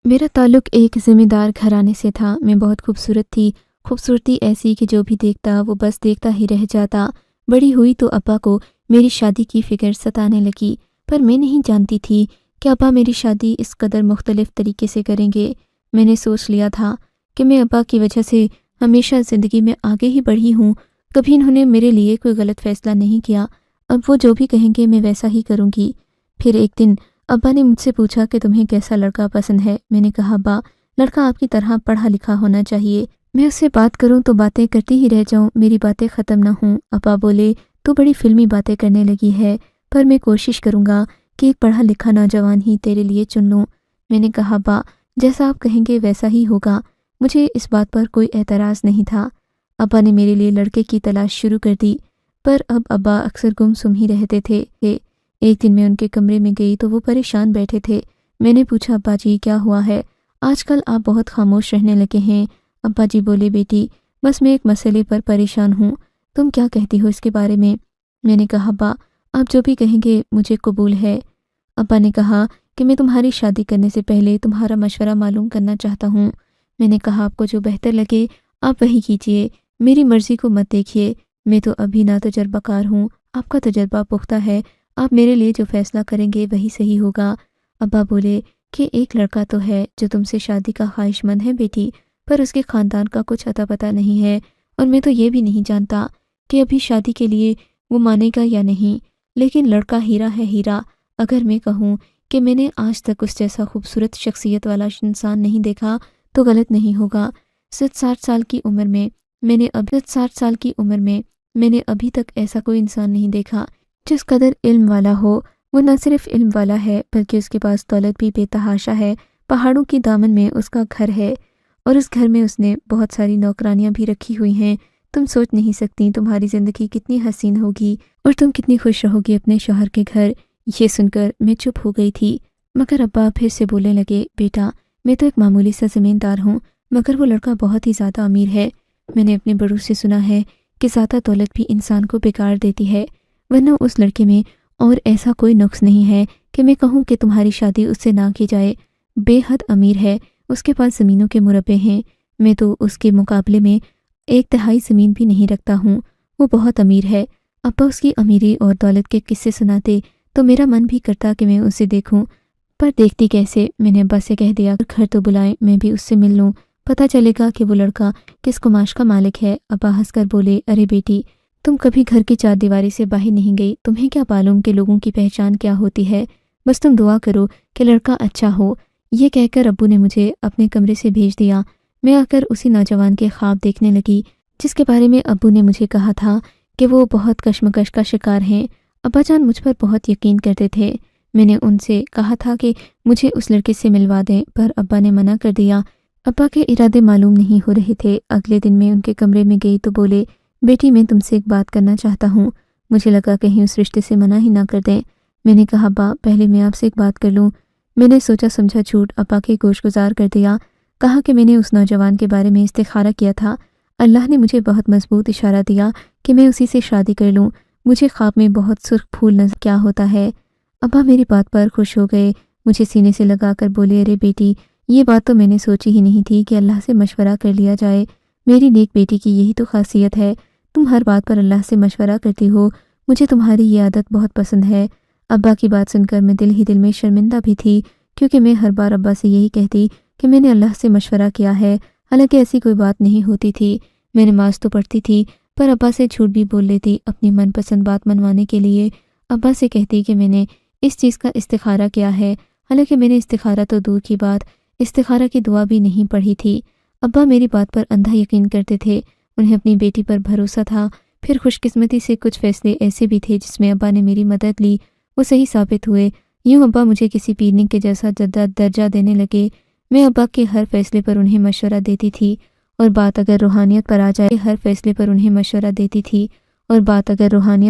मेरा ताल्लुक़ एक ज़िम्मेदार घराने से था। मैं बहुत खूबसूरत थी, खूबसूरती ऐसी कि जो भी देखता वो बस देखता ही रह जाता। बड़ी हुई तो अब्बा को मेरी शादी की फ़िक्र सताने लगी, पर मैं नहीं जानती थी कि अब्बा मेरी शादी इस कदर मुख्तलिफ़ तरीके से करेंगे। मैंने सोच लिया था कि मैं अब्बा की वजह से हमेशा ज़िंदगी में आगे ही बढ़ी हूँ, कभी इन्होंने मेरे लिए कोई गलत फ़ैसला नहीं किया। अब वो जो भी कहेंगे मैं वैसा ही करूँगी। फिर एक दिन अब्बा ने मुझसे पूछा कि तुम्हें कैसा लड़का पसंद है। मैंने कहा, अब्बा, लड़का आपकी तरह पढ़ा लिखा होना चाहिए। मैं उससे बात करूं तो बातें करती ही रह जाऊं, मेरी बातें ख़त्म ना हों। अब्बा बोले, तू बड़ी फिल्मी बातें करने लगी है, पर मैं कोशिश करूंगा कि एक पढ़ा लिखा नौजवान ही तेरे लिए चुन लूँ। मैंने कहा, अब्बा, जैसा आप कहेंगे वैसा ही होगा। मुझे इस बात पर कोई एतराज़ नहीं था। अब्बा ने मेरे लिए लड़के की तलाश शुरू कर दी, पर अब अब्बा अक्सर गुमसुम ही रहते थे। एक दिन मैं उनके कमरे में गई तो वो परेशान बैठे थे। मैंने पूछा, अब्बा जी क्या हुआ है, आजकल आप बहुत खामोश रहने लगे हैं। अब्बा जी बोले, बेटी, बस मैं एक मसले पर परेशान हूँ, तुम क्या कहती हो इसके बारे में। मैंने कहा, अब्बा, आप जो भी कहेंगे मुझे कबूल है। अब्बा ने कहा कि मैं तुम्हारी शादी करने से पहले तुम्हारा मशवरा मालूम करना चाहता हूँ। मैंने कहा, आपको जो बेहतर लगे आप वही कीजिए, मेरी मर्ज़ी को मत देखिए। मैं तो अभी ना तजर्बाकार हूँ, आपका तजर्बा पुख्ता है, आप मेरे लिए जो फ़ैसला करेंगे वही सही होगा। अब्बा बोले कि एक लड़का तो है जो तुमसे शादी का ख्वाहिशमंद है बेटी, पर उसके ख़ानदान का कुछ अता पता नहीं है, और मैं तो ये भी नहीं जानता कि अभी शादी के लिए वो मानेगा या नहीं। लेकिन लड़का हीरा है हीरा। अगर मैं कहूँ कि मैंने आज तक उस जैसा खूबसूरत शख्सियत वाला इंसान नहीं देखा तो गलत नहीं होगा। 60 साल की उम्र में मैंने अभी तक ऐसा कोई इंसान नहीं देखा जिस कदर इल्म वाला हो। वो न सिर्फ इल्म वाला है बल्कि उसके पास दौलत भी बेतहाशा है। पहाड़ों की दामन में उसका घर है, और उस घर में उसने बहुत सारी नौकरानियां भी रखी हुई हैं। तुम सोच नहीं सकती तुम्हारी ज़िंदगी कितनी हसीन होगी और तुम कितनी खुश रहोगी अपने शौहर के घर। ये सुनकर मैं चुप हो गई थी, मगर अब्बा फिर से बोलने लगे, बेटा, मैं तो एक मामूली सा ज़मींदार हूँ, मगर वो लड़का बहुत ही ज़्यादा अमीर है। मैंने अपने बड़ों से सुना है कि ज़्यादा दौलत भी इंसान को बेकार देती है, वरना उस लड़के में और ऐसा कोई नुक्स नहीं है कि मैं कहूँ कि तुम्हारी शादी उससे ना की जाए। बेहद अमीर है, उसके पास ज़मीनों के मुरब्बे हैं। मैं तो उसके मुकाबले में 1/3 ज़मीन भी नहीं रखता हूँ। वो बहुत अमीर है। अब्बा उसकी अमीरी और दौलत के किस्से सुनाते तो मेरा मन भी करता कि मैं उसे देखूं, पर देखती कैसे। मैंने अब्बा से कह दिया, घर तो बुलाएं, मैं भी उससे मिल लूँ, पता चलेगा कि वो लड़का किस कुमाश का मालिक है। अब्बा हंसकर बोले, अरे बेटी, तुम कभी घर की चारदीवारी से बाहर नहीं गई, तुम्हें क्या मालूम कि लोगों की पहचान क्या होती है। बस तुम दुआ करो कि लड़का अच्छा हो। ये कहकर अब्बू ने मुझे अपने कमरे से भेज दिया। मैं आकर उसी नौजवान के ख्वाब देखने लगी जिसके बारे में अब्बू ने मुझे कहा था कि वो बहुत कश्मकश का शिकार हैं। अब्बा जान मुझ पर बहुत यकीन करते थे। मैंने उनसे कहा था कि मुझे उस लड़के से मिलवा दें, पर अब्बा ने मना कर दिया। अब्बा के इरादे मालूम नहीं हो रहे थे। अगले दिन मैं उनके कमरे में गई तो बोले, बेटी, मैं तुमसे एक बात करना चाहता हूँ। मुझे लगा कहीं उस रिश्ते से मना ही ना कर दें। मैंने कहा, अब्बा, पहले मैं आपसे एक बात कर लूँ। मैंने सोचा समझा झूठ अब्बा के गोशगुजार कर दिया। कहा कि मैंने उस नौजवान के बारे में इस्तिखारा किया था। अल्लाह ने मुझे बहुत मजबूत इशारा दिया कि मैं उसी से शादी कर लूँ। मुझे ख्वाब में बहुत सुर्ख फूल नजर क्या होता है। अब्बा मेरी बात पर खुश हो गए, मुझे सीने से लगा कर बोले, अरे बेटी, ये बात तो मैंने सोची ही नहीं थी कि अल्लाह से मशवरा कर लिया जाए। मेरी नेक बेटी की यही तो खासियत है, तुम हर बात पर अल्लाह से मशवरा करती हो। मुझे तुम्हारी ये आदत बहुत पसंद है। अब्बा की बात सुनकर मैं दिल ही दिल में शर्मिंदा भी थी, क्योंकि मैं हर बार अब्बा से यही कहती कि मैंने अल्लाह से मशवरा किया है, हालांकि ऐसी कोई बात नहीं होती थी। मैं नमाज तो पढ़ती थी, पर अब्बा से झूठ भी बोल लेती अपनी मनपसंद बात मनवाने के लिए। अब्बा से कहती कि मैंने इस चीज़ का इस्तिखारा किया है, हालांकि मैंने इस्तिखारा तो दूर की बात, इस्तिखारा की दुआ भी नहीं पढ़ी थी। अब्बा मेरी बात पर अंधा यकीन करते थे, उन्हें अपनी बेटी पर भरोसा था। फिर खुशकिस्मती से कुछ फैसले ऐसे भी थे जिसमें अब्बा ने मेरी मदद ली, वो सही साबित हुए। यूँ अब्बा मुझे किसी पीरनी के जैसा दर्जा देने लगे। मैं अब्बा के हर फैसले पर उन्हें मशवरा देती थी, और बात अगर रूहानियत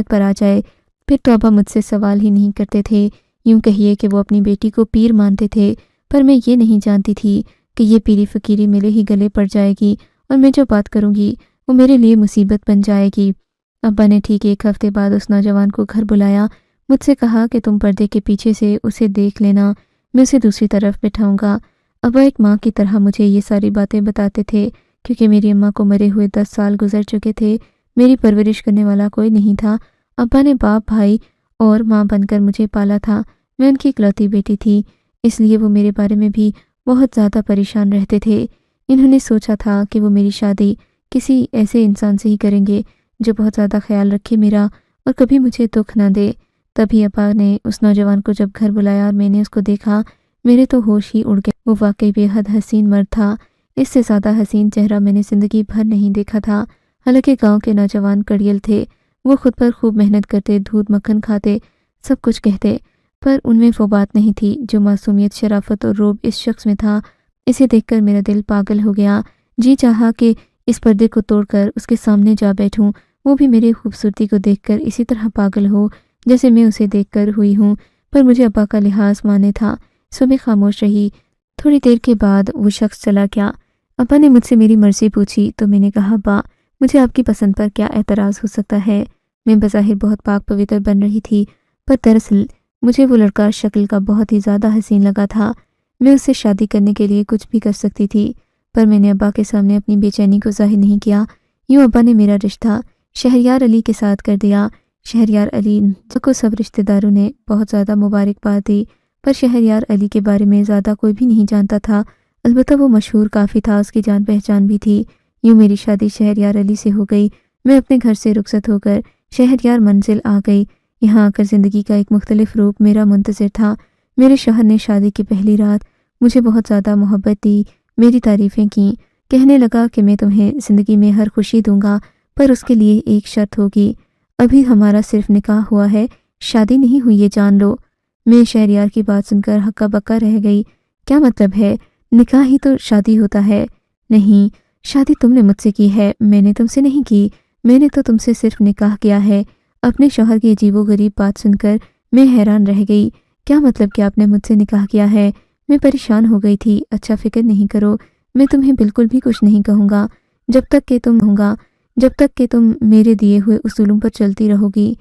पर आ जाए फिर तो अब्बा मुझसे सवाल ही नहीं करते थे। यूँ कहिए कि वो अपनी बेटी को पीर मानते थे, पर मैं ये नहीं जानती थी कि ये पीरी फ़कीरी मेरे ही गले पड़ जाएगी, और मैं जो बात करूँगी वो मेरे लिए मुसीबत बन जाएगी। अब्बा ने ठीक 1 हफ्ते बाद उस नौजवान को घर बुलाया। मुझसे कहा कि तुम पर्दे के पीछे से उसे देख लेना, मैं उसे दूसरी तरफ बिठाऊंगा। अब्बा एक माँ की तरह मुझे ये सारी बातें बताते थे, क्योंकि मेरी अम्मा को मरे हुए 10 साल गुजर चुके थे। मेरी परवरिश करने वाला कोई नहीं था। अब्बा ने बाप, भाई और माँ बनकर मुझे पाला था। मैं उनकी इकलौती बेटी थी, इसलिए वो मेरे बारे में भी बहुत ज़्यादा परेशान रहते थे। इन्होंने सोचा था कि वो मेरी शादी किसी ऐसे इंसान से ही करेंगे जो बहुत ज़्यादा ख्याल रखे मेरा और कभी मुझे दुख ना दे। तभी अब्बा ने उस नौजवान को जब घर बुलाया और मैंने उसको देखा, मेरे तो होश ही उड़ गए। वो वाकई बेहद हसीन मर्द था। इससे ज़्यादा हसीन चेहरा मैंने ज़िंदगी भर नहीं देखा था। हालांकि गांव के नौजवान कड़ियल थे, वो खुद पर खूब मेहनत करते, दूध मक्खन खाते, सब कुछ कहते, पर उनमें वो बात नहीं थी जो मासूमियत, शराफत और रोब इस शख्स में था। इसे देखकर मेरा दिल पागल हो गया। जी चाहा कि इस पर्दे को तोड़कर उसके सामने जा बैठूं, वो भी मेरी खूबसूरती को देखकर इसी तरह पागल हो जैसे मैं उसे देखकर हुई हूँ। पर मुझे अब्बा का लिहाज माने था, सो मैं खामोश रही। थोड़ी देर के बाद वो शख्स चला गया। अब्बा ने मुझसे मेरी मर्जी पूछी तो मैंने कहा, अब्बा मुझे आपकी पसंद पर क्या एतराज़ हो सकता है। मैं बज़ाहिर बहुत पाक पवित्र बन रही थी, पर दरअसल मुझे वो लड़का शक्ल का बहुत ही ज़्यादा हसीन लगा था। मैं उससे शादी करने के लिए कुछ भी कर सकती थी, पर मैंने अब्बा के सामने अपनी बेचैनी को ज़ाहिर नहीं किया। यूँ अब्बा ने मेरा रिश्ता शहरयार अली के साथ कर दिया। शहरयार अली को सब रिश्तेदारों ने बहुत ज़्यादा मुबारकबाद दी, पर शहरयार अली के बारे में ज़्यादा कोई भी नहीं जानता था। अलबत्ता वो मशहूर काफ़ी था, उसकी जान पहचान भी थी। यूँ मेरी शादी शहरयार अली से हो गई। मैं अपने घर से रुखसत होकर शहरयार मंजिल आ गई। यहाँ आकर ज़िंदगी का एक मुख्तलिफ रूप मेरा मुंतज़िर था। मेरे शौहर ने शादी की पहली रात मुझे बहुत ज़्यादा मोहब्बत दी, मेरी तारीफ़ें की। कहने लगा कि मैं तुम्हें ज़िंदगी में हर खुशी दूंगा, पर उसके लिए एक शर्त होगी। अभी हमारा सिर्फ निकाह हुआ है, शादी नहीं हुई, ये जान लो। मैं शहरयार की बात सुनकर हक्का बक्का रह गई। क्या मतलब है? निकाह ही तो शादी होता है। नहीं, शादी तुमने मुझसे की है, मैंने तुमसे नहीं की। मैंने तो तुमसे सिर्फ निकाह किया है। अपने शौहर की अजीबोगरीब बात सुनकर मैं हैरान रह गई। क्या मतलब कि आपने मुझसे निकाह किया है? मैं परेशान हो गई थी। अच्छा, फिक्र नहीं करो, मैं तुम्हें बिल्कुल भी कुछ नहीं कहूँगा जब तक कि तुम मेरे दिए हुए उसूलों पर चलती रहोगी।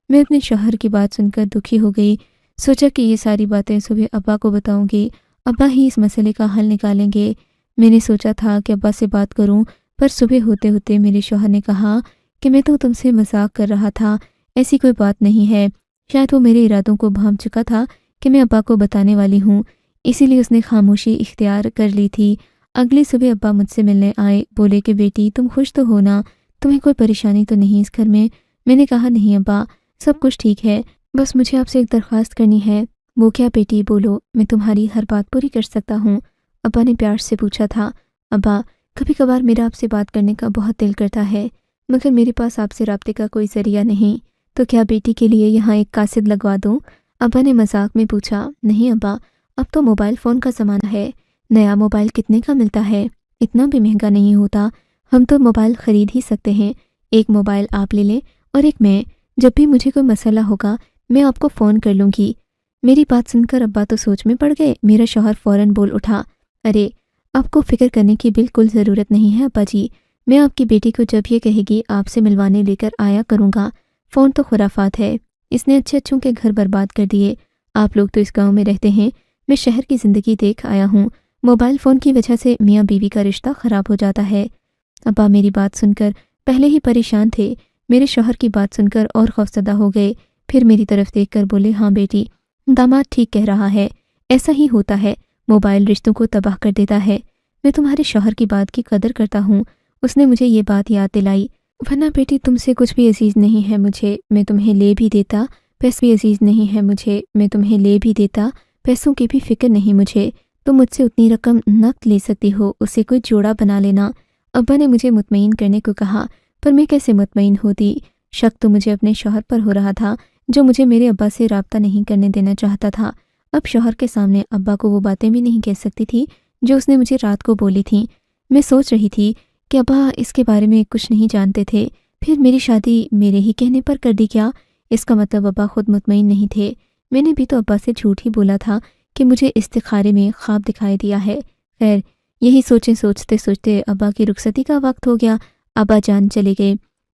मैं अपने शौहर की बात सुनकर दुखी हो गई। सोचा कि ये सारी बातें सुबह अब्बा को बताऊंगी, अब्बा ही इस मसले का हल निकालेंगे। मैंने सोचा था कि अब्बा से बात करूं, पर सुबह होते होते मेरे शौहर ने कहा कि मैं तो तुमसे मजाक कर रहा था, ऐसी कोई बात नहीं है। शायद वो मेरे इरादों को भांप चुका था कि मैं अब्बा को बताने वाली हूँ, इसीलिए उसने खामोशी इख्तियार कर ली थी। अगली सुबह अब्बा मुझसे मिलने आए। बोले कि बेटी, तुम खुश तो हो ना? तुम्हें कोई परेशानी तो नहीं इस घर में? मैंने कहा, नहीं अब्बा, सब कुछ ठीक है, बस मुझे आपसे एक दरख्वास्त करनी है। वो क्या बेटी, बोलो, मैं तुम्हारी हर बात पूरी कर सकता हूँ। अब्बा ने प्यार से पूछा था। अब्बा, कभी कभार मेरा आपसे बात करने का बहुत दिल करता है, मगर मेरे पास आपसे राब्ते का कोई जरिया नहीं, तो क्या बेटी के लिए यहाँ एक कासिद लगवा दूँ? अब्बा ने मजाक में पूछा। नहीं अब्बा, अब तो मोबाइल फ़ोन का ज़माना है। नया मोबाइल कितने का मिलता है? इतना भी महंगा नहीं होता, हम तो मोबाइल ख़रीद ही सकते हैं। एक मोबाइल आप ले लें और एक मैं। जब भी मुझे कोई मसला होगा मैं आपको फ़ोन कर लूँगी। मेरी बात सुनकर अब्बा तो सोच में पड़ गए। मेरा शौहर फ़ौरन बोल उठा, अरे, आपको फ़िक्र करने की बिल्कुल ज़रूरत नहीं है अब्बा जी। मैं आपकी बेटी को जब ये कहेगी आपसे मिलवाने लेकर आया करूँगा। फ़ोन तो खुराफात है, इसने अच्छे अच्छों के घर बर्बाद कर दिए। आप लोग तो इस गाँव में रहते हैं, मैं शहर की ज़िंदगी देख आया हूँ। मोबाइल फ़ोन की वजह से मियाँ बीवी का रिश्ता ख़राब हो जाता है। अब्बा मेरी बात सुनकर पहले ही परेशान थे, मेरे शौहर की बात सुनकर और खौफजदा हो गए। फिर मेरी तरफ देखकर बोले, हाँ बेटी, दामाद ठीक कह रहा है, ऐसा ही होता है, मोबाइल रिश्तों को तबाह कर देता है। मैं तुम्हारे शौहर की बात की कदर करता हूँ, उसने मुझे ये बात याद दिलाई। वरना बेटी, तुमसे कुछ भी अजीज़ नहीं है मुझे, मैं तुम्हें ले भी देता। पैसे भी अजीज़ नहीं है मुझे, मैं तुम्हें ले भी देता। पैसों की भी फिक्र नहीं मुझे, तुम मुझसे उतनी रकम नकद ले सकती हो, उसे कोई जोड़ा बना लेना। अब्बा ने मुझे मुतमईन करने को कहा, पर मैं कैसे मुतमईन होती? शक तो मुझे अपने शौहर पर हो रहा था, जो मुझे मेरे अब्बा से राब्ता नहीं करने देना चाहता था। अब शौहर के सामने अब्बा को वो बातें भी नहीं कह सकती थी जो उसने मुझे रात को बोली थी। मैं सोच रही थी कि अब्बा इसके बारे में कुछ नहीं जानते थे, फिर मेरी शादी मेरे ही कहने पर कर दी क्या? इसका मतलब अब्बा खुद मुतमईन नहीं थे। मैंने भी तो अब्बा से झूठ ही बोला था कि मुझे इस्तिखारे में ख्वाब दिखाई दिया है। खैर, यही सोचते सोचते अब्बा की रुखसती का वक्त हो गया। अब्बा जान चले गए।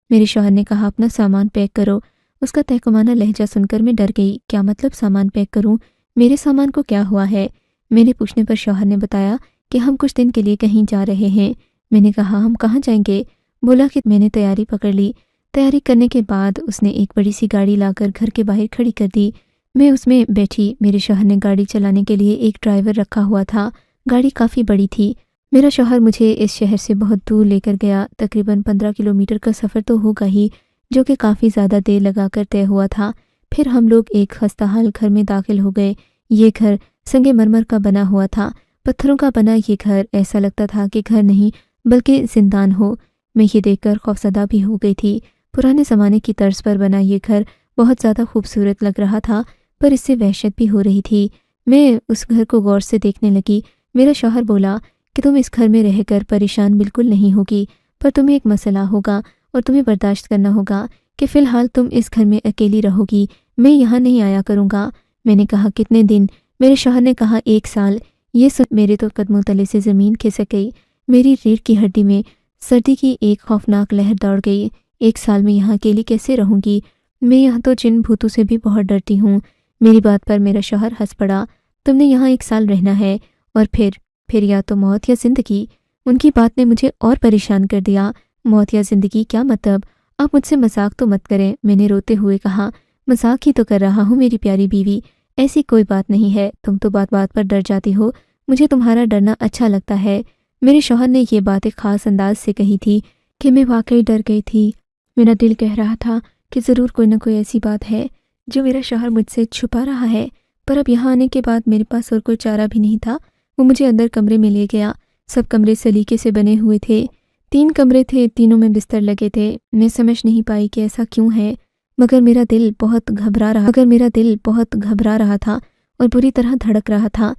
मेरे शौहर ने कहा, अपना सामान पैक करो। उसका तहकुमाना लहजा सुनकर मैं डर गई। क्या मतलब सामान पैक करूं? मेरे सामान को क्या हुआ है? میرے پوچھنے پر شوہر نے بتایا کہ ہم کچھ دن کے لیے کہیں جا رہے ہیں۔ میں نے کہا ہم کہاں جائیں گے؟ بولا کہ میں نے تیاری پکڑ لی۔ تیاری کرنے کے بعد اس نے ایک بڑی سی گاڑی لا کر گھر کے باہر کھڑی کر دی۔ میں اس میں بیٹھی۔ میرے شوہر نے گاڑی چلانے کے لیے ایک ڈرائیور رکھا ہوا تھا۔ گاڑی کافی بڑی تھی۔ میرا شوہر مجھے اس شہر سے بہت دور لے کر گیا۔ تقریباً 15 کلومیٹر کا سفر تو ہوگا ہی، جو کہ کافی زیادہ دیر لگا کر طے ہوا تھا۔ پھر ہم لوگ ایک خستہ حال گھر میں داخل ہو گئے۔ یہ گھر سنگ مرمر کا بنا ہوا تھا۔ پتھروں کا بنا یہ گھر ایسا لگتا تھا کہ گھر نہیں بلکہ زندان ہو۔ میں یہ دیکھ کر خوفزدہ بھی ہو گئی تھی۔ پرانے زمانے کی طرز پر بنا یہ گھر بہت زیادہ خوبصورت لگ رہا تھا، پر اس سے وحشت بھی ہو رہی تھی۔ میں اس گھر کو غور سے دیکھنے لگی۔ میرا شوہر بولا کہ تم اس گھر میں رہ کر پریشان بالکل نہیں ہوگی، پر تمہیں ایک مسئلہ ہوگا اور تمہیں برداشت کرنا ہوگا کہ فی الحال تم اس گھر میں اکیلی رہو گی۔ میں یہاں نہیں آیا کروں گا۔ میں نے کہا کتنے دن؟ میرے شوہر نے کہا 1 سال۔ یہ سن میرے تو قدموں تلے سے زمین کھسک گئی۔ میری ریڑھ کی ہڈی میں سردی کی ایک خوفناک لہر دوڑ گئی۔ 1 سال میں یہاں اکیلی کیسے رہوں گی؟ میں یہاں تو جن بھوتوں سے بھی بہت ڈرتی ہوں۔ میری بات پر میرا شوہر ہنس پڑا۔ تم نے یہاں 1 سال رہنا ہے اور پھر یا تو موت یا زندگی۔ ان کی بات نے مجھے اور پریشان کر دیا۔ موت یا زندگی کیا مطلب؟ آپ مجھ سے مذاق تو مت کریں، میں نے روتے ہوئے کہا۔ مذاق ہی تو کر رہا ہوں میری پیاری بیوی، ایسی کوئی بات نہیں ہے، تم تو بات بات پر ڈر جاتی ہو، مجھے تمہارا ڈرنا اچھا لگتا ہے۔ میرے شوہر نے یہ بات ایک خاص انداز سے کہی تھی کہ میں واقعی ڈر گئی تھی۔ میرا دل کہہ رہا تھا کہ ضرور کوئی نہ کوئی ایسی بات ہے جو میرا شوہر مجھ سے چھپا رہا ہے، پر اب یہاں آنے کے بعد میرے پاس اور کوئی چارہ بھی نہیں تھا۔ وہ مجھے اندر کمرے میں لے گیا۔ سب کمرے سلیقے سے بنے ہوئے تھے۔ 3 کمرے تھے، تینوں میں بستر لگے تھے۔ میں سمجھ نہیں پائی کہ ایسا کیوں ہے، مگر میرا دل بہت گھبرا رہا تھا اور بری طرح دھڑک رہا تھا۔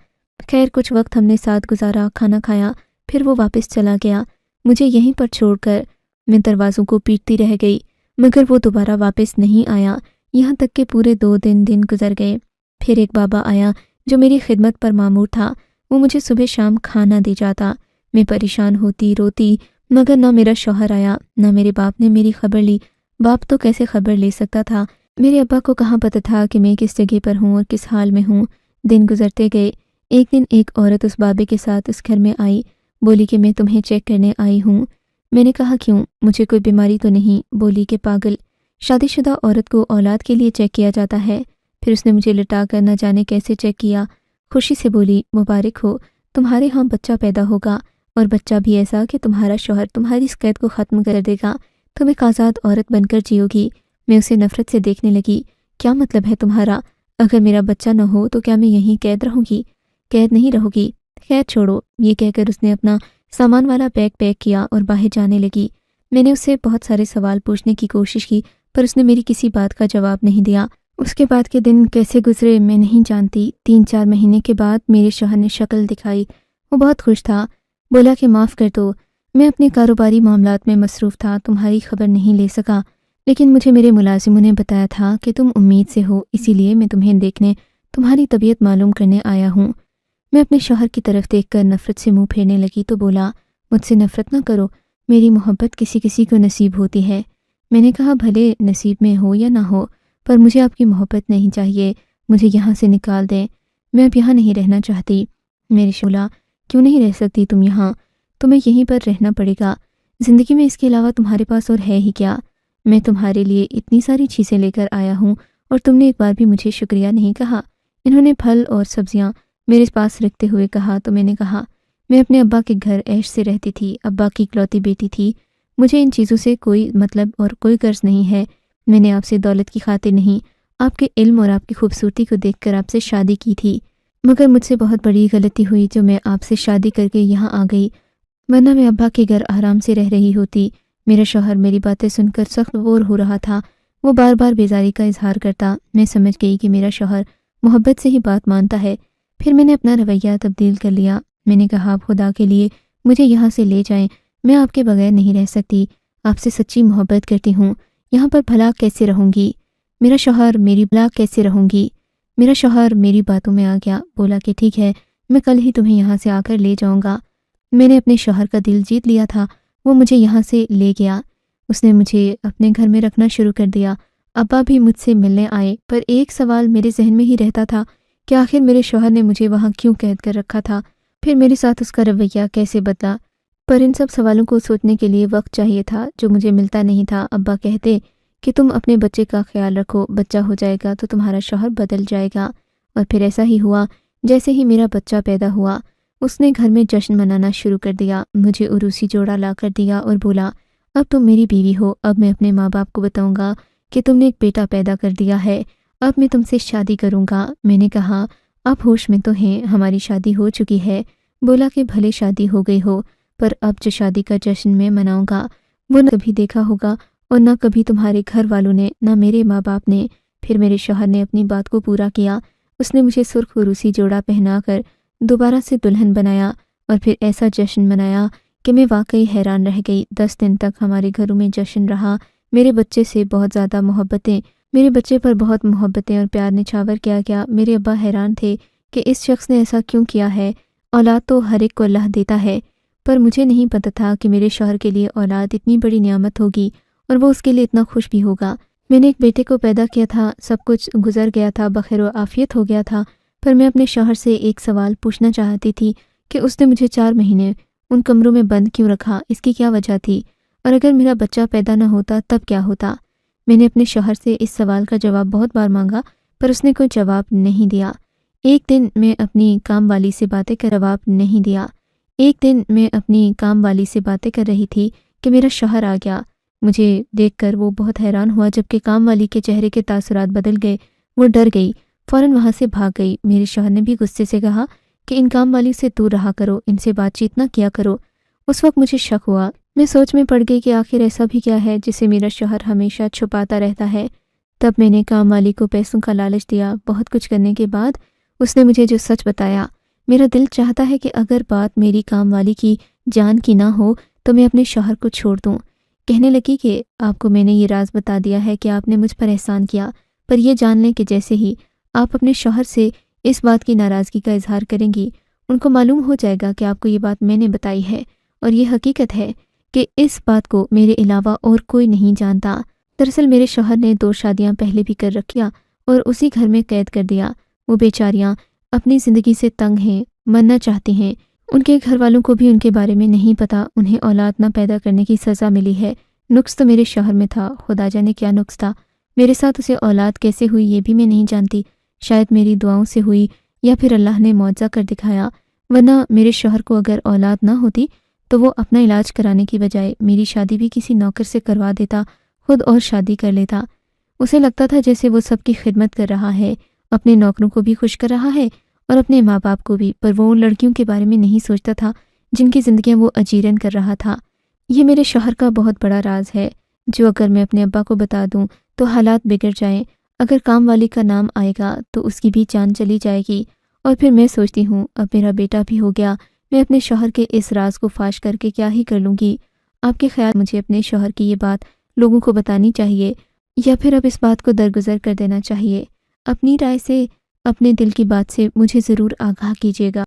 خیر کچھ وقت ہم نے ساتھ گزارا، کھانا کھایا، پھر وہ واپس چلا گیا، مجھے یہیں پر چھوڑ کر۔ میں دروازوں کو پیٹتی رہ گئی، مگر وہ دوبارہ واپس نہیں آیا، یہاں تک کہ پورے 2 دن گزر گئے۔ پھر ایک بابا آیا جو میری خدمت پر مامور تھا۔ وہ مجھے صبح شام کھانا دے جاتا۔ میں پریشان ہوتی روتی، مگر نہ میرا شوہر آیا نہ میرے باپ نے میری خبر لی۔ باپ تو کیسے خبر لے سکتا تھا؟ میرے ابا کو کہاں پتہ تھا کہ میں کس جگہ پر ہوں اور کس حال میں ہوں۔ دن گزرتے گئے۔ ایک دن ایک عورت اس بابے کے ساتھ اس گھر میں آئی، بولی کہ میں تمہیں چیک کرنے آئی ہوں۔ میں نے کہا کیوں؟ مجھے کوئی بیماری تو نہیں؟ بولی کہ پاگل، شادی شدہ عورت کو اولاد کے لیے چیک کیا جاتا ہے۔ پھر اس نے مجھے لٹا کر نہ جانے کیسے چیک کیا۔ خوشی سے بولی مبارک ہو، تمہارے ہاں بچہ پیدا ہوگا، اور بچہ بھی ایسا کہ تمہارا شوہر تمہاری اس قید کو ختم کر دے گا، تم ایک آزاد عورت بن کر جیو گی۔ میں اسے نفرت سے دیکھنے لگی۔ کیا مطلب ہے تمہارا؟ اگر میرا بچہ نہ ہو تو کیا میں یہیں قید رہوں گی؟ قید نہیں رہو گی۔ خیر چھوڑو، یہ کہہ کر اس نے اپنا سامان والا بیگ پیک کیا اور باہر جانے لگی۔ میں نے اس سے بہت سارے سوال پوچھنے کی کوشش کی، پر اس نے میری کسی بات کا جواب نہیں دیا۔ اس کے بعد کے دن کیسے گزرے میں نہیں جانتی۔ 3-4 مہینے کے بعد میرے شوہر نے شکل دکھائی۔ وہ بہت خوش تھا، بولا کہ معاف کر دو، میں اپنے کاروباری معاملات میں مصروف تھا، تمہاری خبر نہیں لے سکا، لیکن مجھے میرے ملازموں نے بتایا تھا کہ تم امید سے ہو، اسی لیے میں تمہیں دیکھنے، تمہاری طبیعت معلوم کرنے آیا ہوں۔ میں اپنے شوہر کی طرف دیکھ کر نفرت سے منہ پھیرنے لگی تو بولا مجھ سے نفرت نہ کرو، میری محبت کسی کسی کو نصیب ہوتی ہے۔ میں نے کہا بھلے نصیب میں ہو یا نہ ہو، پر مجھے آپ کی محبت نہیں چاہیے، مجھے یہاں سے نکال دیں، میں اب یہاں نہیں رہنا چاہتی۔ میری شولا کیوں نہیں رہ سکتی تم یہاں؟ تمہیں یہیں پر رہنا پڑے گا، زندگی میں اس کے علاوہ تمہارے پاس اور ہے ہی کیا؟ میں تمہارے لیے اتنی ساری چیزیں لے کر آیا ہوں اور تم نے ایک بار بھی مجھے شکریہ نہیں کہا۔ انہوں نے پھل اور سبزیاں میرے پاس رکھتے ہوئے کہا تو میں نے کہا میں اپنے ابا کے گھر عیش سے رہتی تھی، ابا کی اکلوتی بیٹی تھی، مجھے ان چیزوں سے کوئی مطلب اور کوئی غرض نہیں ہے۔ میں نے آپ سے دولت کی خاطر نہیں، آپ کے علم اور آپ کی خوبصورتی کو دیکھ کر آپ سے شادی کی تھی، مگر مجھ سے بہت بڑی غلطی ہوئی جو میں آپ سے شادی کر کے یہاں آ گئی، ورنہ میں ابا کے گھر آرام سے رہ رہی ہوتی۔ میرا شوہر میری باتیں سن کر سخت بور ہو رہا تھا، وہ بار بار بیزاری کا اظہار کرتا۔ میں سمجھ گئی کہ میرا شوہر محبت سے ہی بات مانتا ہے، پھر میں نے اپنا رویہ تبدیل کر لیا۔ میں نے کہا آپ خدا کے لیے مجھے یہاں سے لے جائیں، میں آپ کے بغیر نہیں رہ سکتی، آپ سے سچی محبت کرتی ہوں، یہاں پر بھلا کیسے رہوں گی؟ میرا شوہر میری باتوں میں آ گیا، بولا کہ ٹھیک ہے، میں کل ہی تمہیں یہاں سے آ کر لے جاؤں گا۔ میں نے اپنے شوہر کا دل جیت لیا تھا، وہ مجھے یہاں سے لے گیا، اس نے مجھے اپنے گھر میں رکھنا شروع کر دیا۔ ابا بھی مجھ سے ملنے آئے، پر ایک سوال میرے ذہن میں ہی رہتا تھا کہ آخر میرے شوہر نے مجھے وہاں کیوں قید کر رکھا تھا، پھر میرے ساتھ اس کا رویہ کیسے بدلا۔ پر ان سب سوالوں کو سوچنے کے لیے وقت چاہیے تھا جو مجھے ملتا نہیں تھا۔ ابا کہتے کہ تم اپنے بچے کا خیال رکھو، بچہ ہو جائے گا تو تمہارا شوہر بدل جائے گا، اور پھر ایسا ہی ہوا۔ جیسے ہی میرا بچہ پیدا ہوا اس نے گھر میں جشن منانا شروع کر دیا، مجھے عروسی جوڑا لا کر دیا اور بولا اب تم میری بیوی ہو، اب میں اپنے ماں باپ کو بتاؤں گا کہ تم نے ایک بیٹا پیدا کر دیا ہے، اب میں تم سے شادی کروں گا۔ میں نے کہا آپ ہوش میں تو ہیں، ہماری شادی ہو چکی ہے۔ بولا کہ بھلے شادی ہو گئی ہو، پر اب جو شادی کا جشن میں مناؤں گا وہ نہ کبھی دیکھا ہوگا اور نہ کبھی تمہارے گھر والوں نے، نہ میرے ماں باپ نے۔ پھر میرے شوہر نے اپنی بات کو پورا کیا، اس نے مجھے سرخ عروسی جوڑا پہنا کر دوبارہ سے دلہن بنایا اور پھر ایسا جشن منایا کہ میں واقعی حیران رہ گئی۔ 10 دن تک ہمارے گھروں میں جشن رہا، میرے بچے سے بہت زیادہ محبتیں، میرے بچے پر بہت محبتیں اور پیار نچھاور کیا گیا۔ میرے ابا حیران تھے کہ اس شخص نے ایسا کیوں کیا ہے، اولاد تو ہر ایک کو اللہ دیتا ہے، پر مجھے نہیں پتہ تھا کہ میرے شوہر کے لیے اولاد اتنی بڑی نعمت ہوگی اور وہ اس کے لیے اتنا خوش بھی ہوگا۔ میں نے ایک بیٹے کو پیدا کیا تھا، سب کچھ گزر گیا تھا، بخیر و عافیت ہو گیا تھا، پر میں اپنے شوہر سے ایک سوال پوچھنا چاہتی تھی کہ اس نے مجھے 4 مہینے ان کمروں میں بند کیوں رکھا، اس کی کیا وجہ تھی، اور اگر میرا بچہ پیدا نہ ہوتا تب کیا ہوتا۔ میں نے اپنے شوہر سے اس سوال کا جواب بہت بار مانگا پر اس نے کوئی جواب نہیں دیا۔ ایک دن میں اپنی کام والی سے باتیں کر رہی تھی کہ میرا شوہر آ گیا۔ مجھے دیکھ کر وہ بہت حیران ہوا، جبکہ کام والی کے چہرے کے تاثرات بدل گئے، وہ ڈر گئی، فوراً وہاں سے بھاگ گئی۔ میرے شوہر نے بھی غصے سے کہا کہ ان کام والی سے دور رہا کرو، ان سے بات چیت نہ کیا کرو۔ اس وقت مجھے شک ہوا، میں سوچ میں پڑ گئی کہ آخر ایسا بھی کیا ہے جسے میرا شوہر ہمیشہ چھپاتا رہتا ہے۔ تب میں نے کام والی کو پیسوں کا لالچ دیا۔ بہت کچھ کرنے کے بعد اس نے مجھے جو سچ بتایا، میرا دل چاہتا ہے کہ اگر بات میری کام والی کی جان کی نہ ہو تو میں اپنے شوہر کو چھوڑ دوں۔ کہنے لگی کہ آپ کو میں نے یہ راز بتا دیا ہے کہ آپ نے مجھ پر احسان کیا، پر یہ جان لیں کہ جیسے ہی آپ اپنے شوہر سے اس بات کی ناراضگی کا اظہار کریں گی، ان کو معلوم ہو جائے گا کہ آپ کو یہ بات میں نے بتائی ہے، اور یہ حقیقت ہے کہ اس بات کو میرے علاوہ اور کوئی نہیں جانتا۔ دراصل میرے شوہر نے 2 شادیاں پہلے بھی کر رکھیا اور اسی گھر میں قید کر دیا۔ وہ بیچاریاں اپنی زندگی سے تنگ ہیں، مرنا چاہتی ہیں، ان کے گھر والوں کو بھی ان کے بارے میں نہیں پتا، انہیں اولاد نہ پیدا کرنے کی سزا ملی ہے۔ نقص تو میرے شوہر میں تھا، خدا جانے کیا نقص تھا، میرے ساتھ اسے اولاد کیسے ہوئی یہ بھی میں نہیں جانتی، شاید میری دعاؤں سے ہوئی یا پھر اللہ نے معجزہ کر دکھایا، ورنہ میرے شوہر کو اگر اولاد نہ ہوتی تو وہ اپنا علاج کرانے کی بجائے میری شادی بھی کسی نوکر سے کروا دیتا، خود اور شادی کر لیتا۔ اسے لگتا تھا جیسے وہ سب کی خدمت کر رہا ہے، اپنے نوکروں کو بھی خوش کر رہا ہے اور اپنے ماں باپ کو بھی، پر وہ ان لڑکیوں کے بارے میں نہیں سوچتا تھا جن کی زندگیاں وہ اجیرن کر رہا تھا۔ یہ میرے شوہر کا بہت بڑا راز ہے جو اگر میں اپنے ابا کو بتا دوں تو حالات بگڑ جائیں، اگر کام والی کا نام آئے گا تو اس کی بھی جان چلی جائے گی، اور پھر میں سوچتی ہوں اب میرا بیٹا بھی ہو گیا، میں اپنے شوہر کے اس راز کو فاش کر کے کیا ہی کر لوں گی۔ آپ کے خیال مجھے اپنے شوہر کی یہ بات لوگوں کو بتانی چاہیے یا پھر اب اس بات کو درگزر کر دینا چاہیے؟ اپنی رائے سے، اپنے دل کی بات سے مجھے ضرور آگاہ کیجیے گا۔